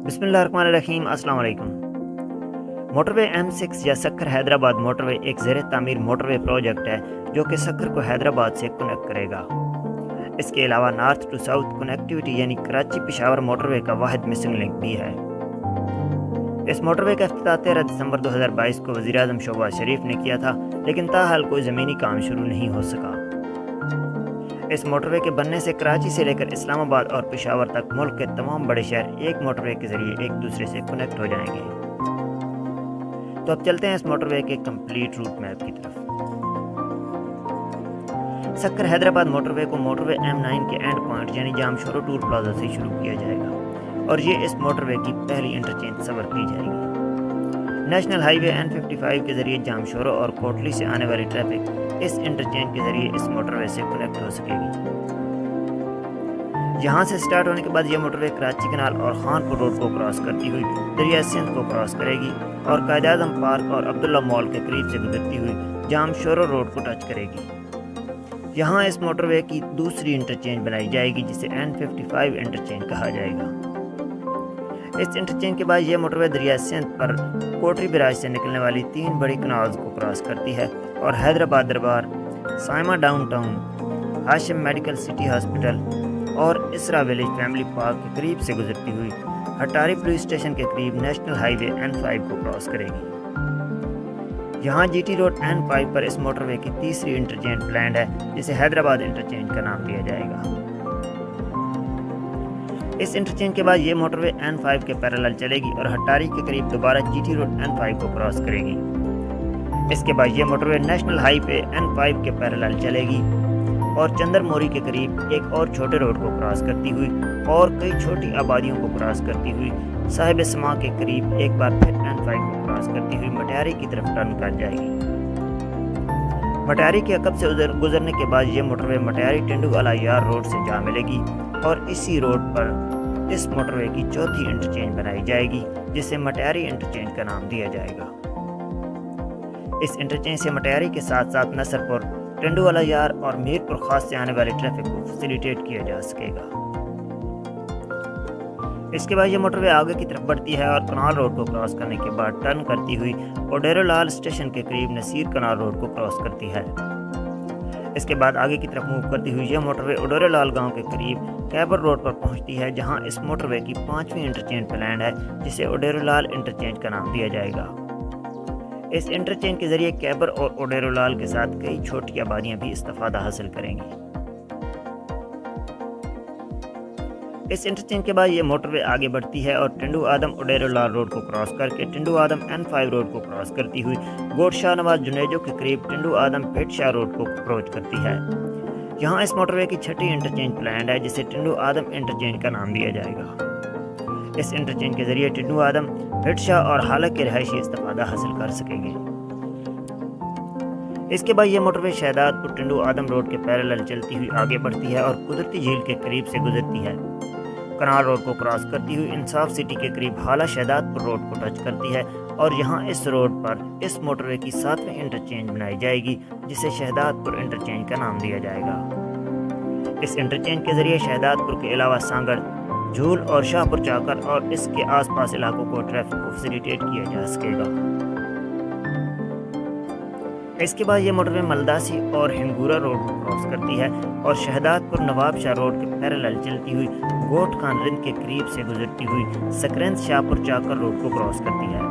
बिस्मिल्लाहिर्रहमानिर्रहीम। अस्सलाम वालेकुम। मोटरवे M6 या सक्खर हैदराबाद मोटरवे एक ज़ेर तामीर मोटरवे प्रोजेक्ट है जो कि सक्खर को हैदराबाद से कनेक्ट करेगा। इसके अलावा नॉर्थ टू साउथ कनेक्टिविटी यानी कराची पेशावर मोटरवे का वाहिद मिसिंग लिंक भी है। इस मोटरवे का इफ्तिताह 13 दिसंबर 2022 को वज़ीर-ए-आज़म शहबाज शरीफ ने किया था, लेकिन ताहाल कोई ज़मीनी काम शुरू नहीं हो सका। इस मोटरवे के बनने से कराची से लेकर इस्लामाबाद और पेशावर तक मुल्क के तमाम बड़े शहर एक मोटरवे के जरिए एक दूसरे से कनेक्ट हो जाएंगे। तो अब चलते हैं इस मोटरवे के कंप्लीट रूट मैप की तरफ। सक्खर हैदराबाद मोटरवे को मोटरवे M9 के एंड पॉइंट यानी जामशोरो टूल प्लाजा से शुरू किया जाएगा और ये इस मोटरवे की पहली इंटरचेंज सवर की जाएगी। नेशनल हाईवे N55 के जरिए जामशोरो और कोटली से आने वाली ट्रैफिक इस इंटरचेंज के जरिए इस मोटरवे से कनेक्ट हो सकेगी। यहाँ से स्टार्ट होने के बाद यह मोटरवे कराची कनाल और खानपुर रोड को क्रॉस करती हुई दरिया सिंध को क्रॉस करेगी और कायद-ए-आज़म पार्क और अब्दुल्ला मॉल के करीब से गुजरती हुई जामशोरो रोड को टच करेगी। यहाँ इस मोटरवे की दूसरी इंटरचेंज बनाई जाएगी जिसे N55 इंटरचेंज कहा जाएगा। इस इंटरचेंज के बाद यह मोटरवे दरिया सिंध पर कोटरी बराज से निकलने वाली 3 बड़ी कनाल्स को क्रॉस करती है और हैदराबाद दरबार, Saima downtown, Hashim medical city hospital और इसरा विलेज फैमिली पार्क के करीब से गुजरती हुई हटारी पुलिस स्टेशन के करीब नेशनल हाईवे N5 को क्रॉस करेगी। यहाँ GT रोड N5 पर इस मोटरवे की तीसरी इंटरचेंज प्लान्ड है जिसे हैदराबाद इंटरचेंज का नाम दिया जाएगा। इस इंटरचेंज के बाद ये मोटरवे N5 के पैरेलल चलेगी और हटारी के करीब दोबारा GT रोड N5 को क्रॉस करेगी। इसके बाद ये मोटरवे नेशनल हाईवे N5 के पैरेलल चलेगी और चंद्रमोरी के करीब एक और छोटे रोड को क्रॉस करती हुई और कई छोटी आबादियों को क्रॉस करती हुई साहिब समा के करीब एक बार फिर N5 को क्रॉस करती हुई मटियारी की तरफ टर्न कर जाएगी। मटियारी के अकब से गुजरने के बाद ये मोटरवे मटियारी टिंडू वाला यार रोड से जा मिलेगी और इसी रोड पर इस मोटरवे की चौथी इंटरचेंज बनाई जाएगी जिसे मटियारी इंटरचेंज का नाम दिया जाएगा। इस इंटरचेंज से मटियारी के साथ साथ नसरपुर, टिंडू वाला यार और मीरपुर खास से आने वाले ट्रैफिक को फैसिलिटेट किया जा सकेगा। इसके बाद ये मोटरवे आगे की तरफ बढ़ती है और कनाल रोड को क्रॉस करने के बाद टर्न करती हुई ओडेरोलाल स्टेशन के करीब नसीर कनाल रोड को क्रॉस करती है। इसके बाद आगे की तरफ मूव करती हुई यह मोटरवे ओडेरोलाल गांव के करीब कैबर रोड पर पहुंचती है जहां इस मोटरवे की 5वीं इंटरचेंज प्लान्ड है जिसे ओडेरोलाल इंटरचेंज का नाम दिया जाएगा। इस इंटरचेंज के जरिए कैबर और ओडेरोलाल के साथ कई छोटी आबादियां भी इस्तेफादा हासिल करेंगी। इस इंटरचेंज के बाद ये मोटरवे आगे बढ़ती है और टिंडू आदम ओडेरोलाल रोड को क्रॉस करके टिंडू आदम N5 रोड को क्रॉस करती हुई गोट शाहनवाज जुनेजो के करीब टिंडू आदम पेट शाह रोड को अप्रोच करती है। यहाँ इस मोटरवे की 6ठी इंटरचेंज प्लान्ड है जिसे टिंडू आदम इंटरचेंज का नाम दिया जाएगा। इस इंटरचेंज के जरिए टिंडू आदम, पेट शाह और हालक के रहायशी इस्तेफादा हासिल कर सकेंगे। इसके बाद ये मोटरवे शहदादपुर टिंडू आदम रोड के पैरेलल चलती हुई आगे बढ़ती है और कुदरती झील के करीब से गुजरती है। कनाल रोड को क्रॉस करती हुई इंसाफ सिटी के करीब हाला शहदादपुर रोड को टच करती है और यहाँ इस रोड पर इस मोटरवे की 7वीं इंटरचेंज बनाई जाएगी जिसे शहदादपुर इंटरचेंज का नाम दिया जाएगा। इस इंटरचेंज के जरिए शहदादपुर के अलावा सांगड़, झूल और शाहपुर चाकर और इसके आसपास इलाकों को ट्रैफिक को फैसिलिटेट किया जा सकेगा। इसके बाद ये मोटरवे मलदासी और हिंगूरा रोड को क्रॉस करती है और शहदादपुर नवाब शाह रोड के पैरेलल चलती हुई गोट खान रिंद के करीब से गुजरती हुई सकरेंद शाहपुर चाकर रोड को क्रॉस करती है।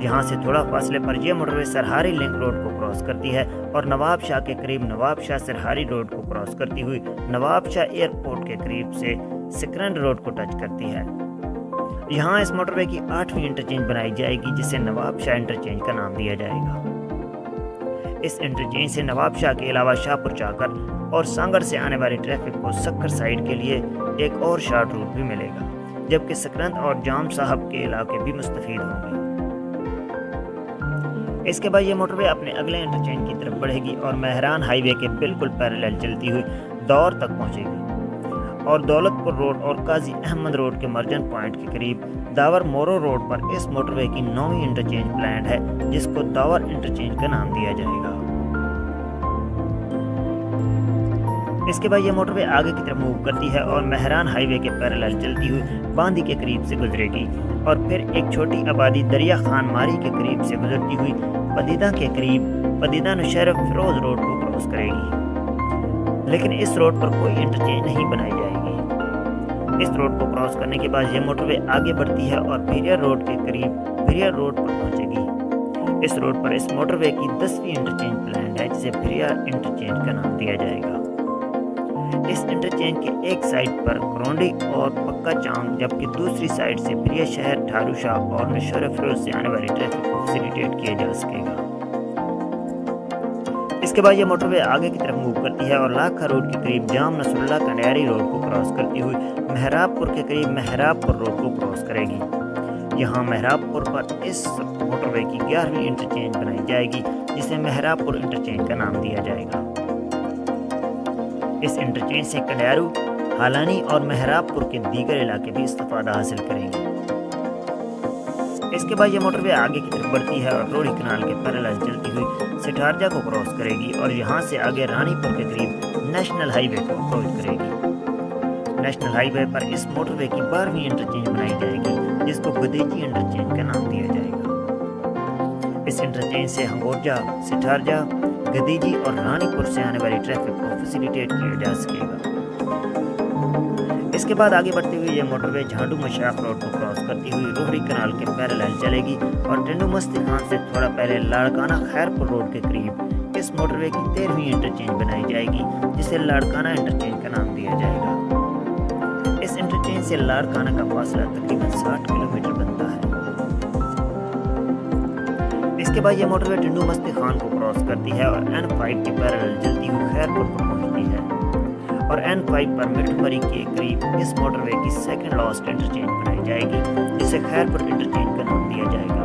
यहाँ से थोड़ा फासले पर यह मोटरवे सरहारी लिंक रोड को क्रॉस करती है और नवाब शाह के करीब नवाब शाह सरहारी रोड को क्रॉस करती हुई नवाब शाह एयरपोर्ट के करीब से सकरेंद रोड को टच करती है। यहाँ इस मोटरवे की 8वीं इंटरचेंज बनाई जाएगी जिसे नवाब शाह इंटरचेंज का नाम दिया जाएगा। इस इंटरचेंज से नवाब शाह के अलावा शाहपुर चाकर और सांगड़ से आने वाले ट्रैफिक को सक्खर साइड के लिए एक और शॉर्ट रूट भी मिलेगा, जबकि सकरंद और जाम साहब के इलाके भी मुस्तफीद होंगे। इसके बाद ये मोटरवे अपने अगले इंटरचेंज की तरफ बढ़ेगी और मेहरान हाईवे के बिल्कुल पैरेलल चलती हुई दौर तक पहुंचेगी और दौलतपुर रोड और काजी अहमद रोड के मर्जन पॉइंट के करीब दावर मोरो रोड पर इस मोटरवे की 9वीं इंटरचेंज प्लान्ड है जिसको दावर इंटरचेंज का नाम दिया जाएगा। اس کے بعد یہ موٹر وے آگے کی طرف موو کرتی ہے اور مہران ہائی وے کے پیرالل چلتی ہوئی باندی کے قریب سے گزرے گی اور پھر ایک چھوٹی آبادی دریا خان ماری کے قریب سے گزرتی ہوئی پدیدہ کے قریب پدیدہ نوشہرہ فیروز روڈ کو کراس کرے گی، لیکن اس روڈ پر کوئی انٹرچینج نہیں بنائی جائے گی۔ اس روڈ کو کراس کرنے کے بعد یہ موٹر وے آگے بڑھتی ہے اور بھیریا روڈ کے قریب بھیریا روڈ پر پہنچے گی۔ اس روڈ پر اس موٹر وے کی 10ویں انٹرچینج پلانڈ ہے جسے بھیریا انٹرچینج کا نام دیا جائے گا۔ اس انٹرچینج کے ایک سائڈ پر کرونڈی اور پکا چانگ جبکہ دوسری سائڈ سے بھیریا شہر، ٹھارو شاہ اور نوشہرہ فیروز سے آنے والی ٹریفک کو فیسیلیٹیٹ کیا جا سکے گا۔ اس کے بعد یہ موٹر وے آگے کی طرف موو کرتی ہے اور لاکھا روڈ کے قریب جام نصر اللہ کنڈیاری روڈ کو کراس کرتی ہوئی مہراب پور کے قریب مہراب پور روڈ کو کراس کرے گی۔ یہاں مہراب پور پر اس موٹر وے کی 11ویں انٹرچینج بنائی جائے گی جسے مہراب پور انٹرچینج کا نام دیا جائے گا۔ اس انٹرچینج سے کنڈیارو، ہالانی اور مہراب پور کے دیگر علاقے بھی استفادہ حاصل کریں گے۔ اس کے بعد یہ موٹر وے آگے کی طرف بڑھتی ہے اور روڑی کنال کے پیرالل چلتی ہوئی سٹھارجہ کو کراس کرے گی اور یہاں سے آگے رانی پور کے قریب نیشنل ہائی وے کو اپروچ کرے گی۔ نیشنل ہائی وے پر اس موٹر وے کی 12ویں انٹرچینج بنائی جائے گی جس کو گدیجی انٹرچینج کا نام دیا جائے گا۔ اس انٹرچینج سے ہنگورجہ، سٹھارجہ، گدیجی اور رانی پور سے آنے والی ٹریفک کو فیسیلیٹیٹ کیا جا سکے گا۔ اس کے بعد آگے بڑھتے ہوئے یہ موٹر وے جھانڈو مشاق روڈ کو کراس کرتی ہوئی روہڑی کنال کے پیرالل چلے گی اور ٹنڈو مستی خان سے تھوڑا پہلے لاڑکانہ خیرپور روڈ کے قریب اس موٹر وے کی 13ویں انٹرچینج بنائی جائے گی جسے لاڑکانہ انٹرچینج کا نام دیا جائے گا۔ اس انٹرچینج سے لاڑکانہ کا فاصلہ تقریباً 60 کلومیٹر بنتا ہے۔ اس کے بعد یہ موٹر وے ٹنڈو مستی خان کو کراس کرتی ہے اور N5 کے پیرالل چلتی ہوئی خیرپور پر پہنچتی ہے اور N5 پر مٹھمری کے قریب اس موٹر وے کی 2nd لاسٹ انٹرچینج بنائی جائے گی جسے خیرپور انٹرچینج کا نام دیا جائے گا۔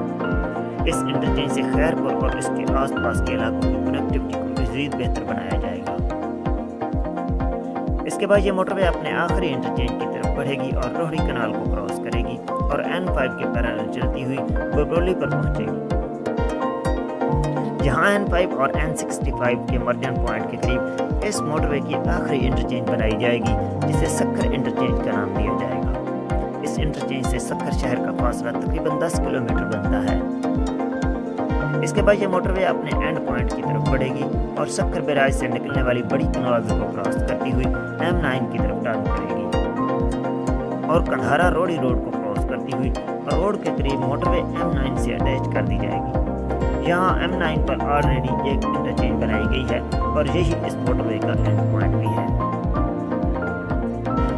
اس انٹرچینج سے خیرپور اور اس کے آس پاس کے علاقوں کی کنیکٹیوٹی کو مزید بہتر بنایا جائے گا۔ اس کے بعد یہ موٹر وے اپنے آخری انٹرچینج کی طرف بڑھے گی اور روہڑی کنال کو کراس کرے گی اور N5 کے پیرالل چلتی ہوئی ببرولی پر پہنچے گی۔ جہاں N5 اور N65 کے مرجن پوائنٹ کے قریب اس موٹر وے کی آخری انٹرچینج بنائی جائے گی جسے سکھر انٹرچینج کا نام دیا جائے گا۔ اس انٹرچینج سے سکھر شہر کا فاصلہ تقریباً 10 کلومیٹر بنتا ہے۔ اس کے بعد یہ موٹر وے اپنے اینڈ پوائنٹ کی طرف بڑھے گی اور سکھر بیراج سے نکلنے والی بڑی کنواز کو کراس کرتی ہوئی M9 کی طرف ٹرن کرے گی اور کندھارا روڑی روڈ کو کراس کرتی ہوئی روڈ کے قریب موٹر وے M9 سے اٹیچ کر دی جائے گی۔ یہاں M9 پر آلریڈی ایک انٹرچینج بنائی گئی ہے اور یہی اس موٹر وے کا اینڈ پوائنٹ بھی ہے۔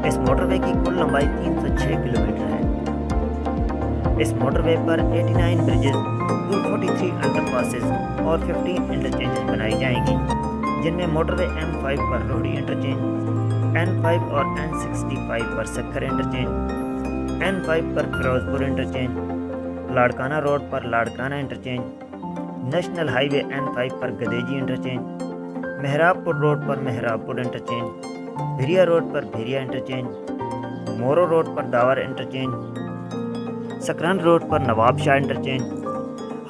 اس موٹر وے کی کل لمبائی 306 کلومیٹر ہے۔ اس موٹر وے پر 89 برجز، 243 انڈر پاسز اور 15 انٹرچینج بنائی جائیں گی جن میں موٹر وے M5 پر روہڑی انٹرچینج، N5 اور N65 پر سکھر انٹرچینج، N5 پر فیروز پور انٹرچینج، لاڑکانہ روڈ پر لاڑکانہ انٹرچینج، نیشنل ہائی وے N5 پر گدیجی انٹرچینج، مہراب پور روڈ پر مہراب پور انٹرچینج، بھیریا روڈ پر بھیریا انٹرچینج، مورو روڈ پر داور انٹرچینج، سکران روڈ پر نواب شاہ انٹرچینج،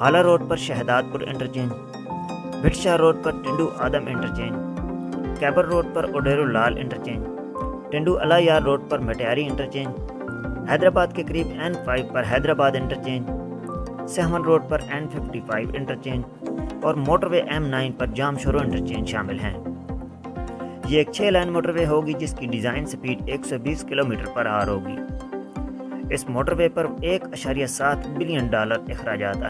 ہالا روڈ پر شہداد پور انٹرچینج، بھٹشاہ روڈ پر ٹنڈو آدم انٹرچینج، کیبر روڈ پر اوڈیرو لال انٹرچینج، ٹنڈو الایار روڈ پر مٹیاری انٹرچینج، حیدرآباد کے قریب N5 پر Hyderabad interchange, سہمن road پر N55 interchange اور motor وے M9 پر جام Shoro interchange شامل ہیں۔ یہ ایک 6 لائن موٹر وے ہوگی جس کی ڈیزائن سپیڈ 120 کلومیٹر پر آور ہوگی۔ اس موٹر وے پر $1.7 بلین اخراجات آئیں۔